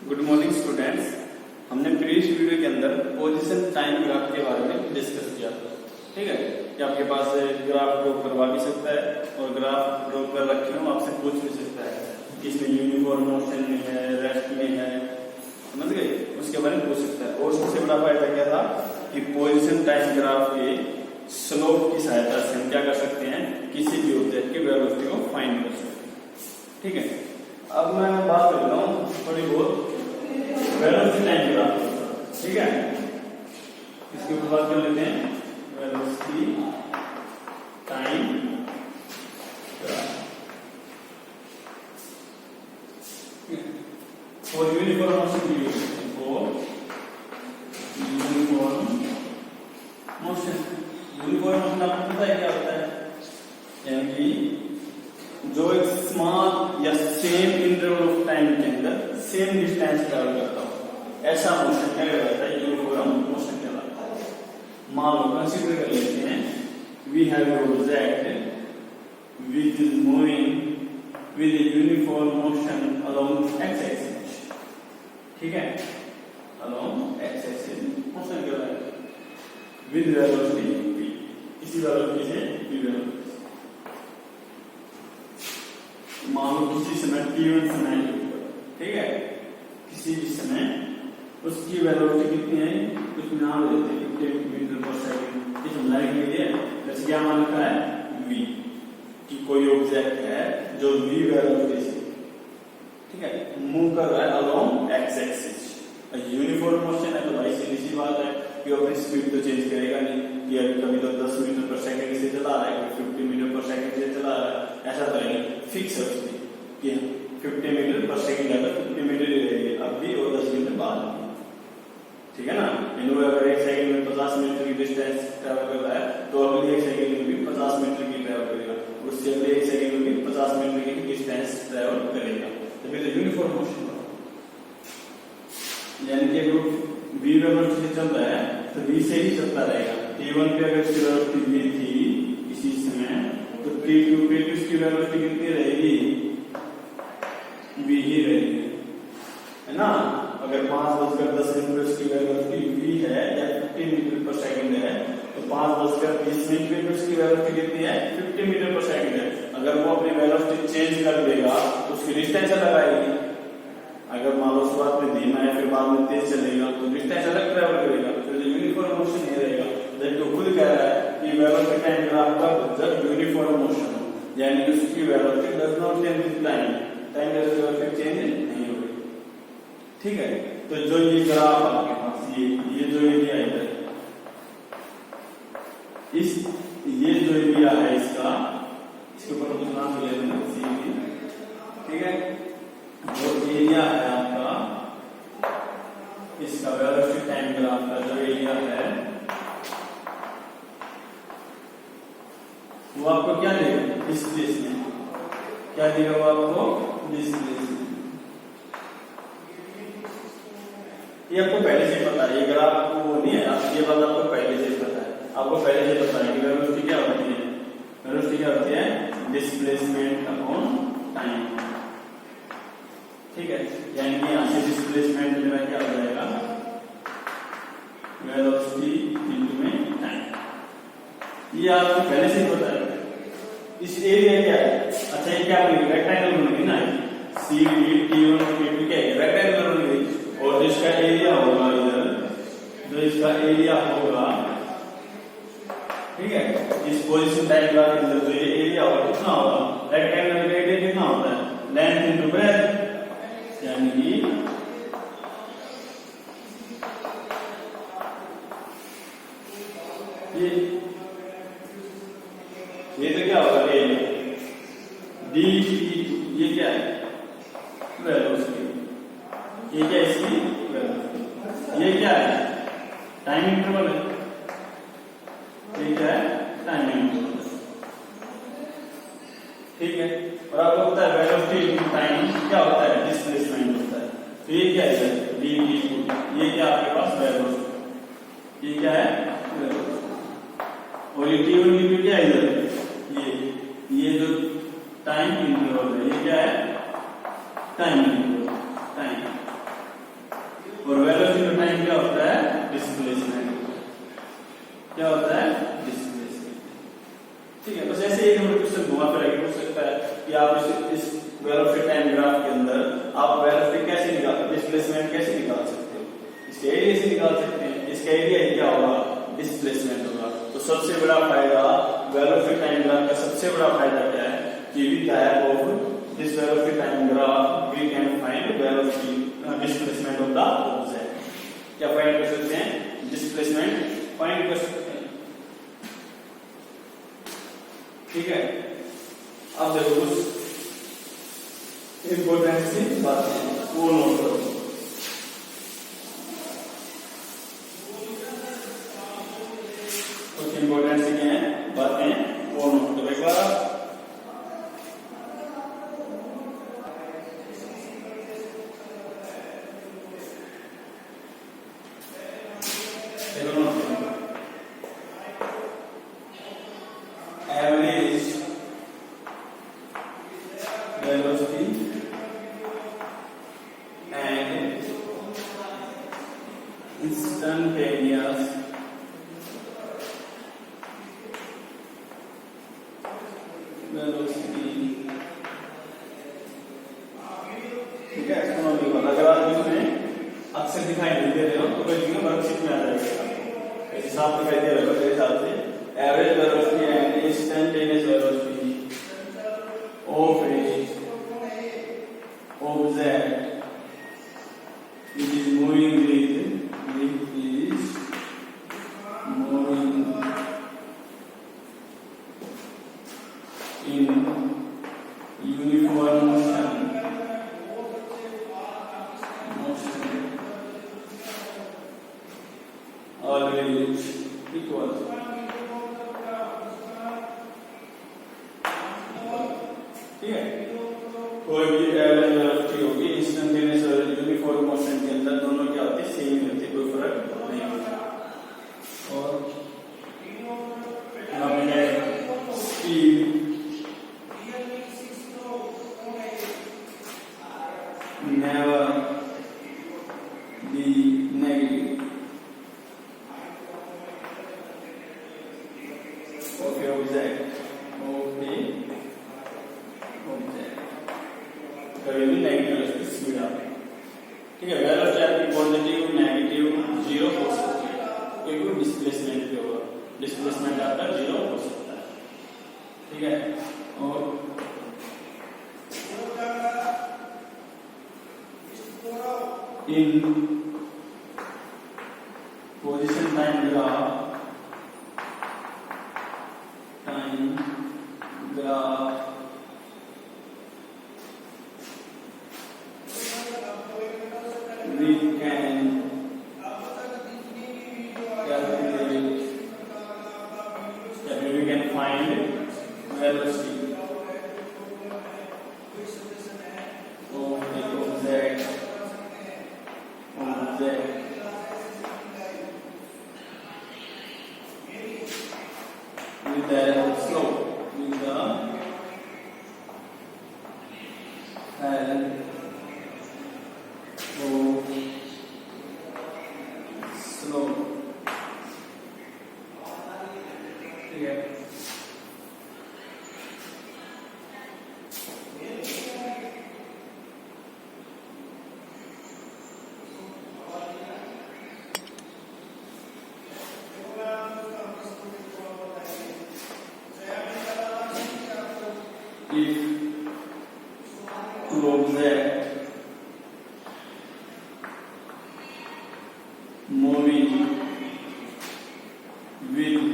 Good morning students. हमने previous video के अंदर पोजीशन टाइम ग्राफ के बारे में डिस्कस किया। ठीक है कि आपके पास ग्राफ ड्रॉ करवा भी सकता है और ग्राफ ड्रॉ कर रखे हो आपसे पूछ भी सकता है कि इसमें यूनिफॉर्म मोशन में है, रेस्ट में है, समझ गए, उसके बारे में पूछ सकता है। और सबसे बड़ा फायदा क्या था कि पोजीशन टाइम ग्राफ के स्लोप की सहायता से हम क्या कर सकते हैं, किसी भी ऑब्जेक्ट की वेलोसिटी को फाइंड कर सकते हैं। ठीक है, अब मैं बात कर रहा हूँ थोड़ी बहुत वेलोसिटी टाइम ग्राफ। ठीक है, इसके ऊपर बात कर लेते हैं velocity time graph for uniform motion. Uniform motion आपको पता है क्या होता है, यानी कि जो एक स्मॉल या सेम इंटरवल ऑफ टाइम के अंदर सेम डिस्टेंस ट्रैवल करता हो, ऐसा मोशन क्या कहलाता है, यूनिफॉर्म मोशन कहलाता है। मान लो कंसीडर कर लेते हैं we have an object which is moving with a uniform motion along X axis. ठीक है, अलोंग एक्स एक्सिस मोशन कहलाता है विद वेलोसिटी v। इसी वेलोसिटी से v वेलोसिटी मान लो किसी समय t1 समय, ठीक है, किसी भी समय उसकी वेलोसिटी कितनी है, कुछ नाम देते हैं 50 मीटर पर सेकंड। इस समझाने के लिए जैसे क्या मान रखा है v कि कोई ऑब्जेक्ट है जो v वेलोसिटी से, ठीक है, मूव कर रहा है along X axis. Uniform motion है तो भाई सीधी सी बात है कि अपनी स्पीड तो चेंज करेगा नहीं कि अभी कभी तो 10 मीटर पर सेकंड से चला रहा है, 50 मीटर पर सेकंड से चला रहा है, ऐसा तो नहीं फिक्स है उसकी कि 50 मीटर पर सेकंड अगर 50 मीटर ही रहेगी अब भी और 10 मीटर बाद भी। ठीक है ना, इन्होंने अगर एक सेकंड में 50 मीटर की डिस्टेंस ट्रैवल कर रहा है तो अगले एक सेकंड में भी 50 मीटर की ट्रैवल करेगा, उससे अगले एक सेकंड में भी 50 मीटर की डिस्टेंस ट्रैवल करेगा। तो फिर यूनिफॉर्म मोशन यानी कि अगर v वेलोसिटी से चल रहा है तो v से ही चलता रहेगा। t1 पे अगर इसकी वेलोसिटी v थी इसी समय तो t2 पे इसकी वेलोसिटी कितनी रहेगी, v ही रहेगी, है ना। अगर 5:10 पर इसकी वेलोसिटी v है या 50 मीटर पर सेकंड है तो 5:20 मिनट पे इसकी वेलोसिटी कितनी है, 50 मीटर पर सेकंड है। अगर वो अपनी वेलोसिटी चेंज कर देगा तो उसकी डिस्टेंस अलग आएगी। अगर मान लो शुरुआत में धीमा है फिर बाद में तेज चलेगा तो डिस्टेंस अलग ट्रैवल करेगा, तो यूनिफॉर्म मोशन नहीं रहेगा। जबकि खुद कह रहा है कि वेलोसिटी टाइम ग्राफ का जब यूनिफॉर्म मोशन हो यानी कि उसकी velocity does not change with time, time velocity change नहीं होगी। ठीक है, तो जो ये ग्राफ आपके पास ये जो एरिया है इस ये जो एरिया है इसके ऊपर कुछ नाम ले लेते हैं। ठीक है, जो एरिया है आपका इसका वेलोसिटी टाइम ग्राफ का जो एरिया है वो आपको क्या देगा, डिस्प्लेसमेंट क्या देगा, वो आपको डिस्प्लेसमेंट। ये आपको पहले से पता है, ये ग्राफ वो नहीं है, ये बात आपको पहले से पता है। आपको पहले से पता है कि वेलोसिटी क्या होती है, वेलोसिटी क्या होती है, डिस्प्लेसमेंट अपॉन टाइम। ठीक है, यानी कि यहां से डिस्प्लेसमेंट मेरा क्या हो जाएगा, वेलोसिटी इनटू में टाइम। ये आपको पहले से ही पता है। इस एरिया क्या है, अच्छा ये क्या बनेगी, रेक्टेंगल बनेगी ना, सी डी t1 t2 क्या है, रेक्टेंगल बनेगी। और जिसका एरिया होगा इधर, जो इसका एरिया होगा, ठीक है, इस पोजीशन टाइम ग्राफ के अंदर जो ये एरिया होगा कितना होगा, रेक्टेंगल का एरिया कितना होता है, लेंथ इनटू ब्रेड्थ, यानी कि ये तो क्या होगा, डी ये क्या है, वेलोसिटी, ये क्या है इसकी वेलोसिटी, ये क्या है टाइम इंटरवल है, ये क्या है टाइम इंटरवल। ठीक है, और आपको पता है वेलोसिटी टाइम क्या होता है, डिस्प्लेसमेंट होता है। तो ये क्या है डी ये क्या आपके पास वेलोसिटी, ये क्या है वेलोसिटी, और ये t1 t2 क्या है इधर, ये जो टाइम इंटरवल है ये क्या है, टाइम इंटरवल, टाइम जैसे एक नंबर क्वेश्चन घुमा फिरा के पूछ सकता है कि आप इस वेलोसिटी टाइम ग्राफ के अंदर आप वेलोसिटी कैसे निकाल, डिस्प्लेसमेंट कैसे निकाल सकते हो, इसके एरिया से निकाल सकते हैं। इसका एरिया क्या होगा, डिस्प्लेसमेंट होगा। तो सबसे बड़ा फायदा वेलोसिटी टाइम ग्राफ का, सबसे बड़ा फायदा क्या है कि with the help of this velocity time graph we can find velocity displacement of the object. क्या फाइंड कर सकते हैं, डिस्प्लेसमेंट फाइंड कर सकते हैं। ठीक है, अब देखो कुछ इंपॉर्टेंट सी बातें वो नोट करो। कुछ इंपॉर्टेंट सी क्या है बातें वो नोट करो एक बार। Average velocity and instantaneous velocity। ठीक है, इसको नोट करो। अगर आप इसमें अक्सर दिखाई नहीं दे रहे हो तो कोई वर्कशीट में आ जाएगा, हिसाब दिखाई दे रहा है मेरे हिसाब से। Average velocity and instantaneous velocity of A object which is moving with is moving in uniform motion always equal। ठीक है, कोई भी एवरेज वेलोसिटी होगी इंस्टेंटेनियस और यूनिफॉर्म मोशन के अंदर दोनों क्या होती है, सेम ही होती है, कोई फर्क नहीं होता। और speed never be negative. Okay, object कभी भी नेगेटिव स्पीड आती है। ठीक है, वेलोसिटी आपकी पॉजिटिव नेगेटिव जीरो हो सकती है, कोई भी डिस्प्लेसमेंट पे होगा, डिस्प्लेसमेंट आपका जीरो हो सकता है। ठीक है, और इन position time graph we can calculate, we can find velocity of the object with the slope, with the slope। ठीक है, if two objects moving with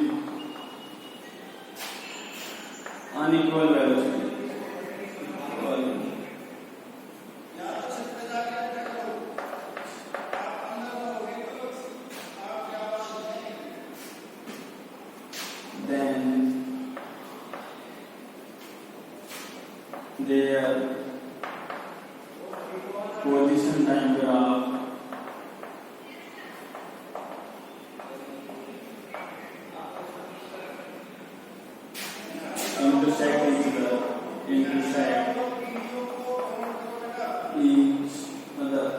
unequal velocity, then their position time graph intersect each other।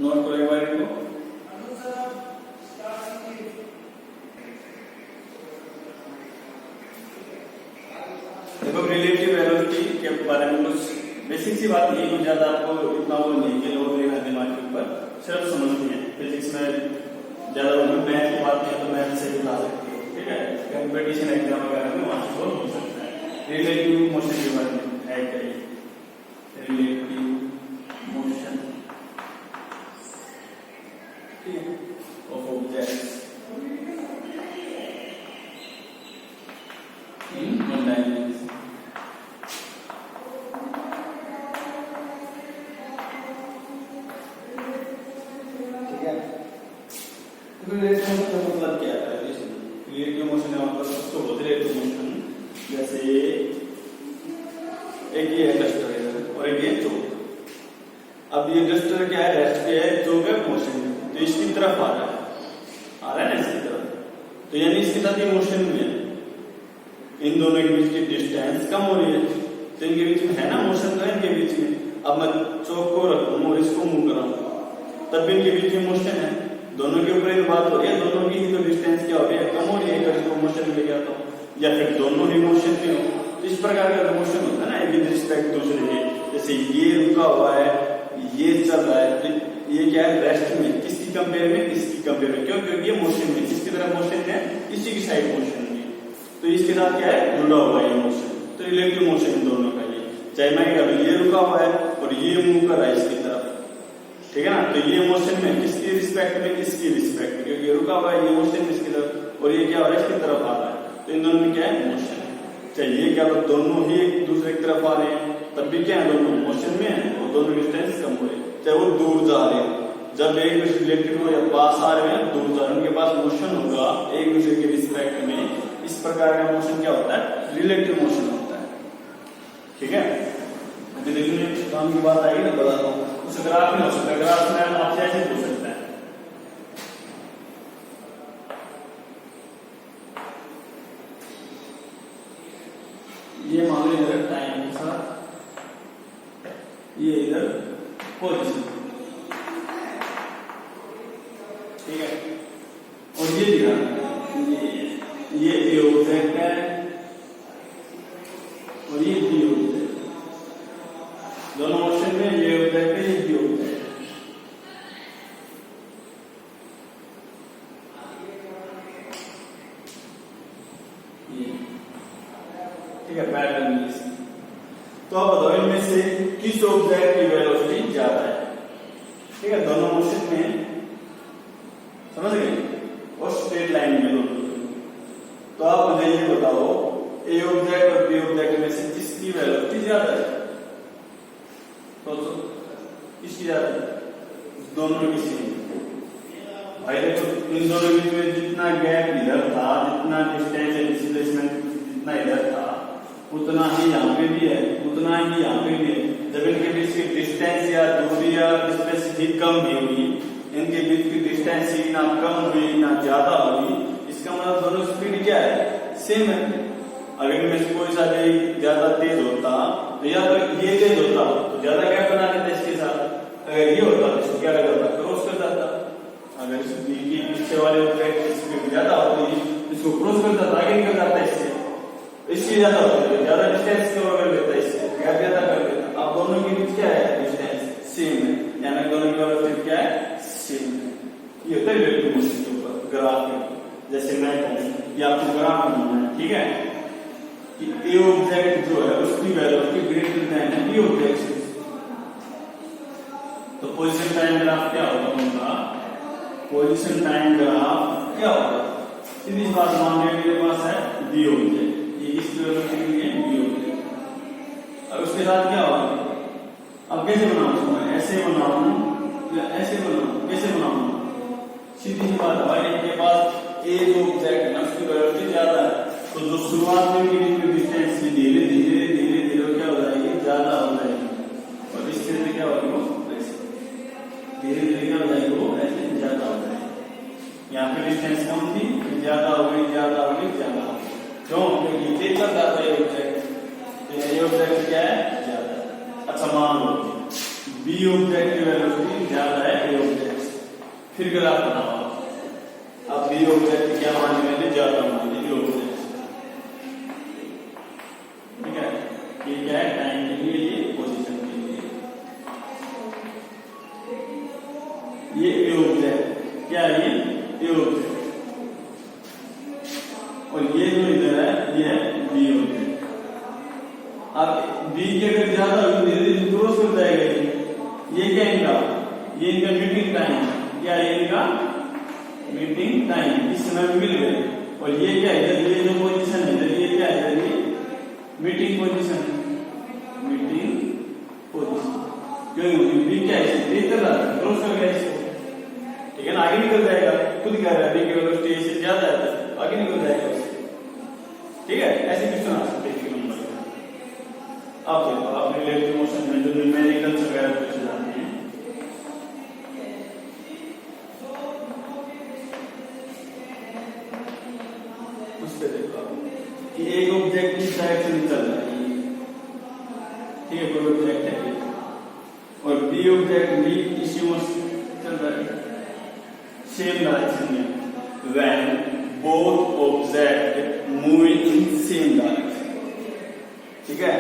Note करो एक बार इनको। देखो relative velocity के बारे में कुछ बेसिक सी बात नहीं, कुछ ज्यादा आपको इतना वो नहीं कि लोड लेना दिमाग के ऊपर, सिर्फ समझनी है। फिजिक्स में ज्यादा मैथ की बात नहीं है तो मैथ से बता सकते हो, ठीक है। कंपटीशन एग्जाम वगैरह में वहां से हो सकता है। रिलेटिव मोशन के बारे में है क्या, रिलेटिव मोशन, ठीक है, of objects in one dimension. Relative motion का मतलब क्या है? रिलेटिव मोशन का मतलब उसको बोलते हैं रिलेटिव मोशन। जैसे एक ये डस्टर है और एक ये चौक। अब ये डस्टर क्या है, रेस्ट पे है, चौक है मोशन, तो इसकी तरफ आ रहा है ना, इसकी तरफ, तो यानी इसके साथ ये मोशन में है। इन दोनों के बीच की डिस्टेंस कम हो रही है, तो इनके बीच में है ना मोशन, तो इनके बीच में अब मैं चौक को रखूं और इसको मूव कराऊं, तब भी इनके बीच में मोशन है। दोनों के ऊपर एक बात हो रही है, दोनों की ही तो डिस्टेंस क्या हो रही है, कम हो रही है। अगर इसको मोशन में जाता हूँ या फिर दोनों ही मोशन में हो, तो इस प्रकार का मोशन होता है ना विद रिस्पेक्ट दूसरे के। जैसे ये रुका हुआ है, ये चल रहा है, तो ये क्या है, रेस्ट में, किसकी कंपेयर में, इसकी कंपेयर में, क्यों, क्योंकि ये मोशन में, किसकी तरफ मोशन है, इसी की साइड मोशन में, तो इसके साथ क्या है, जुड़ा हुआ है ये मोशन। तो रिलेटिव मोशन दोनों का ये, चाहे मैं अगर ये रुका हुआ है और ये मूव कर रहा है इसकी तरफ, ठीक है ना, तो ये मोशन में किसकी रिस्पेक्ट में, इसकी रिस्पेक्ट में, क्योंकि ये रुका हुआ है, ये मोशन में इसकी तरफ, और ये क्या हो रहा है, इसकी तरफ आ रहा है, तो इन दोनों में क्या है, मोशन। चाहे ये क्या, दोनों ही एक दूसरे की तरफ आ रहे हैं, तब भी क्या है, दोनों मोशन में है और दोनों डिस्टेंस कम हो रही है। चाहे वो दूर जा रहे हैं, जब एक दूसरे रिलेटिव हो या पास आ रहे हैं, दूर जा रहे हैं, उनके पास मोशन होगा एक दूसरे के रिस्पेक्ट में। इस प्रकार का मोशन क्या होता है, रिलेटिव मोशन होता है, ठीक है। अभी देखिए काम की बात आएगी ना, बताता हूँ। उस ग्राफ में हो सकता है, ग्राफ में आपसे ऐसे पूछ सकता है, ये मान लो इधर टाइम के साथ, ये इधर पोजीशन, ठीक है, और ये दिखा ये ए ऑब्जेक्ट है और ये बी ऑब्जेक्ट, दोनों मोशन में, ये ऑब्जेक्ट है, ये बी ऑब्जेक्ट, ठीक है, पैटर्न। तो अब बताओ इनमें से किस ऑब्जेक्ट की वेलोसिटी ज्यादा है, ठीक है, दोनों मोशन में, समझ गए, और स्ट्रेट लाइन में दोनों। तो आप मुझे ये बताओ ए ऑब्जेक्ट और बी ऑब्जेक्ट में से किसकी वेलोसिटी ज्यादा है, तो किसकी ज्यादा है, दोनों में किसी भाई। देखो इन दोनों के बीच में जितना गैप इधर था, जितना डिस्टेंस है, डिस्प्लेसमेंट जितना इधर था, उतना ही यहाँ पे भी है, उतना ही यहाँ पे भी है। जब इनके बीच की डिस्टेंस या दूरी या डिस्टेंस ही कम भी हुई, इनके बीच की डिस्टेंस ही ना कम हुई ना ज्यादा हुई, इसका मतलब दोनों स्पीड क्या है, सेम है। अगर इनमें से कोई सा भी ज्यादा तेज होता तो या तो ये तेज होता तो ज्यादा गैप बना लेता इसके साथ, अगर ये होता तो इसको क्या करता, क्रॉस कर जाता। अगर पीछे वाले ऑब्जेक्ट की स्पीड ज्यादा होती, इसको क्रॉस कर जाता, आगे निकल जाता इससे ज्यादा होता है, ज्यादा डिस्टेंस कवर कर लेता है, इससे गैप ज्यादा कर लेता। अब दोनों के बीच क्या है, डिस्टेंस सेम है, यानी दोनों की वेलोसिटी क्या है, सेम है। ये होता है रिलेटिव मोशन के ऊपर ग्राफ में। जैसे मैं कहूँ कि आपको ग्राफ बनाना है, ठीक है, कि ए ऑब्जेक्ट जो है उसकी वेलोसिटी ग्रेटर देन है बी ऑब्जेक्ट से, तो पोजीशन टाइम ग्राफ क्या होगा उनका, पोजीशन टाइम ग्राफ क्या होगा, सीधी बात मान लें मेरे पास है बी ऑब्जेक्ट, ये इसकी वेलोसिटी है बी ऑब्जेक्ट, अब उसके साथ क्या होगा, अब कैसे बनाऊं, ऐसे बनाऊं या ऐसे बनाऊं, कैसे बनाऊं, सीधी सी बात है भाई, इनके पास ए जो ऑब्जेक्ट है उसकी वेलोसिटी ज्यादा है, तो जो शुरुआत में की डिस्टेंस की धीरे धीरे धीरे धीरे क्या हो जाएगी, ज्यादा हो जाएगी, और इसके लिए क्या होगी, वो धीरे धीरे क्या हो जाएगी, वो ऐसे ज्यादा हो जाएगी। यहाँ पे डिस्टेंस कम थी, ज्यादा हो गई, ज्यादा हो गई, ज्यादा हो गई, क्यों, क्योंकि तेज चल जाता है ऑब्जेक्ट, तो ये ऑब्जेक्ट क्या है, ज्यादा। अच्छा मान लो बी ऑब्जेक्ट की वेलोसिटी ज्यादा है ए ऑब्जेक्ट से। फिर ग्राफ बनाओ अब बी ऑब्जेक्ट क्या मान लेंगे, ज्यादा मान लेंगे ए ऑब्जेक्ट से। ठीक है, ये क्या है टाइम के लिए, ये पोजीशन के लिए। ये ए ऑब्जेक्ट क्या है, ये ए ऑब्जेक्ट, और ये जो इधर है ये है बी ऑब्जेक्ट। अब बी के अगर ज्यादा क्रॉस हो जाएगा, ये क्या इनका, ये इनका मीटिंग टाइम, क्या है इनका मीटिंग टाइम, इस समय मिल गए। और ये क्या है, ये जो पोजीशन है इधर, ये क्या है, ये मीटिंग पोजीशन, मीटिंग पोजीशन। क्योंकि बी क्या है, बी कर रहा है, क्रॉस कर गया इसको, ठीक है ना, आगे निकल जाएगा। खुद कह रहा है बी की वेलोसिटी इससे ज्यादा है, आगे निकल जाएगा उससे। ठीक है, ऐसे क्वेश्चन आ सकते हैं नंबर में। अब देखो अपने रिलेटिव मोशन में जो न्यूमेरिकल्स वगैरह पूछे जाते हैं, उस पे देखो कि एक ऑब्जेक्ट इस डायरेक्शन में चल रहा है, ठीक है, कोई ऑब्जेक्ट है और बी ऑब्जेक्ट भी इसी मोशन चल रहा है सेम डायरेक्शन में, when both objects moving in same direction। ठीक है,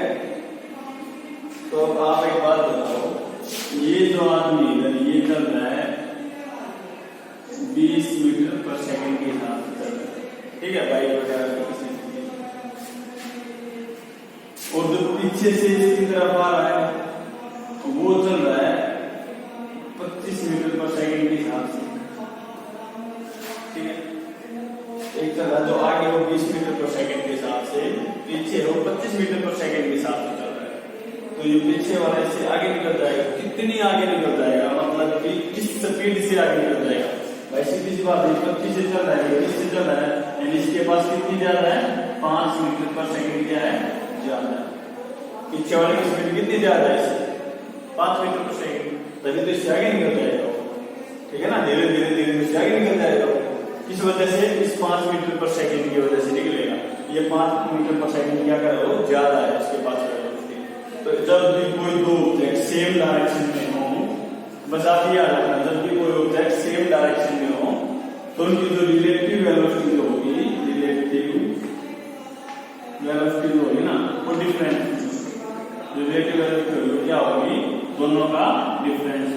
तो आप एक बात बताओ, ये जो आदमी इधर ये चल रहा है 20 मीटर पर सेकंड के हिसाब से चल रहा है, ठीक है, बाइक वगैरह किसी, और जो पीछे से इसकी तरफ आ रहा है वो चल रहा है 25 मीटर पर सेकंड के हिसाब से। ठीक है, एक चल रहा जो आगे वो 20 मीटर पर सेकंड के हिसाब से, पीछे वो 25 मीटर पर सेकंड के हिसाब से चल रहा है। तो ये पीछे वाले से आगे निकल जाएगा, कितनी आगे निकल जाएगा, मतलब कि किस स्पीड से आगे निकल जाएगा। भाई सीधी सी बात है, 25 से चल रहा है, 20 से चल रहा है, यानी इसके पास कितनी ज्यादा है, 5 मीटर पर सेकंड क्या है, ज्यादा है। पीछे वाले की स्पीड कितनी ज्यादा है, 5 मीटर पर सेकंड, तभी तो इससे आगे निकल जाएगा। ठीक है ना, धीरे धीरे धीरे इससे आगे निकल जाएगा। इस वजह से इस 5 मीटर पर सेकंड की वजह से निकलेगा। ये 5 मीटर पर सेकंड क्या कर रहा हो, ज्यादा है इसके पास वेलोसिटी। तो जब भी कोई दो ऑब्जेक्ट सेम डायरेक्शन में हो, बस आप ये याद रखना, जब भी कोई ऑब्जेक्ट सेम डायरेक्शन में हो तो उनकी जो रिलेटिव वेलोसिटी होगी, रिलेटिव वेलोसिटी जो होगी ना वो डिफरेंट, रिलेटिव वेलोसिटी होगी क्या होगी, दोनों का डिफरेंस।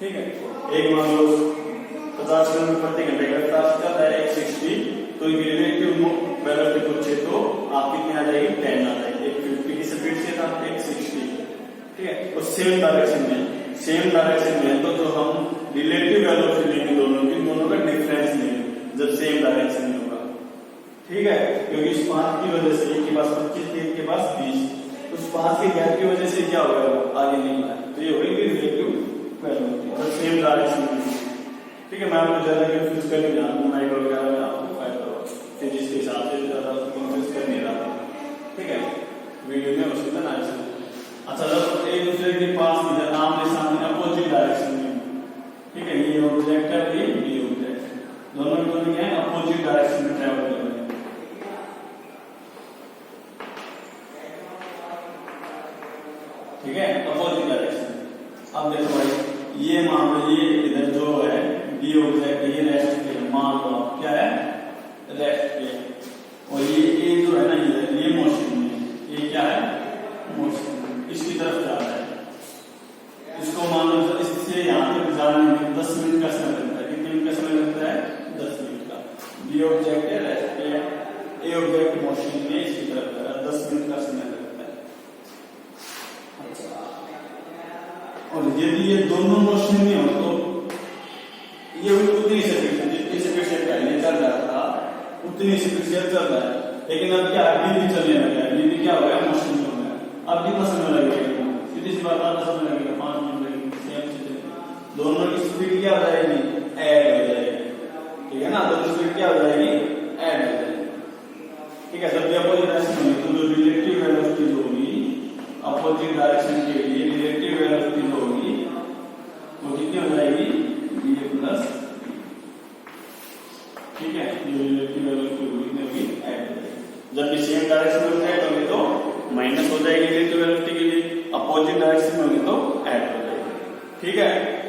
ठीक है, एक मान लो 50 किलोमीटर प्रति घंटे का रफ्तार चल रहा है 160, तो रिलेटिव वेलोसिटी पूछे तो आप कितनी आ जाएगी, 10 आ जाएगी। 150 की स्पीड से था 160, ठीक है, और सेम डायरेक्शन में तो जो हम रिलेटिव वेलोसिटी लेंगे दोनों का डिफरेंस लेंगे जब सेम डायरेक्शन में होगा। ठीक है, क्योंकि इस 5 की वजह से एक के पास 25 थे, एक के पास 20, उस 5 के गैप की वजह से क्या होगा, आगे नहीं बढ़ा, तो ये होगी रिलेटिव वेलोसिटी सेम डायरेक्शन में। ठीक है, मैं आपको ज्यादा कंफ्यूज कर नहीं रहा हूँ, माइक्रो वगैरह में आपको फायदा होगा फिजिक्स के हिसाब से ज्यादा कंफ्यूज कर नहीं रहा। ठीक है, वीडियो में उसके बाद आंसर। अच्छा, जब एक दूसरे के पास इधर आमने सामने अपोजिट डायरेक्शन में, ठीक है, ये ऑब्जेक्ट है, ये बी ऑब्जेक्ट, दोनों क्या है, अपोजिट डायरेक्शन में ट्रैवल कर रहे हैं। ठीक है, अपोजिट डायरेक्शन। अब देखो भाई, ये मान लो ये इधर जो है बी ऑब्जेक्ट, ये रेस्ट पे मान लो क्या है, रेस्ट पे, और ये ए जो है ना ये मोशन में, ये क्या है, मोशन इसकी तरफ जा रहा है। इसको मान लो इससे यहाँ तक जाने में 10 मिनट का समय लगता है। कितने मिनट का समय लगता है, 10 मिनट का। बी ऑब्जेक्ट है, रेस्ट पे है, ए ऑब्जेक्ट मोशन में इसकी तरफ 10 मिनट का समय लगता है। अच्छा, और यदि ये दोनों मोशन में हो तो ये उतनी स्पीड से, जितनी स्पीड से पहले चल रहा था उतनी स्पीड से चल रहा है, लेकिन अब क्या अभी भी चलने लगा है, अभी भी क्या हो गया, मोशन में हो गया। अब कितना समय लगेगा, सीधी सी बात, आधा समय लगेगा, 5 मिनट लगेगा, सेम चीज। दोनों की स्पीड क्या हो जाएगी, ऐड हो जाएगी। ठीक है ना, दोनों स्पीड क्या हो जाएगी, ऐड हो जाएगी। ठीक है, जब भी अपोजिट डायरेक्शन में तो जो रिलेटिव वेलोसिटी होगी अपोजिट डायरेक्शन के लिए, रिलेटिव वेलोसिटी होगी वो कितनी हो जाएगी, ये प्लस। ठीक है, रिलेटिव वेलोसिटी होगी ऐड हो जाएगी। जब भी सेम डायरेक्शन में होता है तो माइनस हो जाएगी रिलेटिव वेलोसिटी अपोजिट डायरेक्शन में होगी तो ऐड कर देंगे। ठीक है।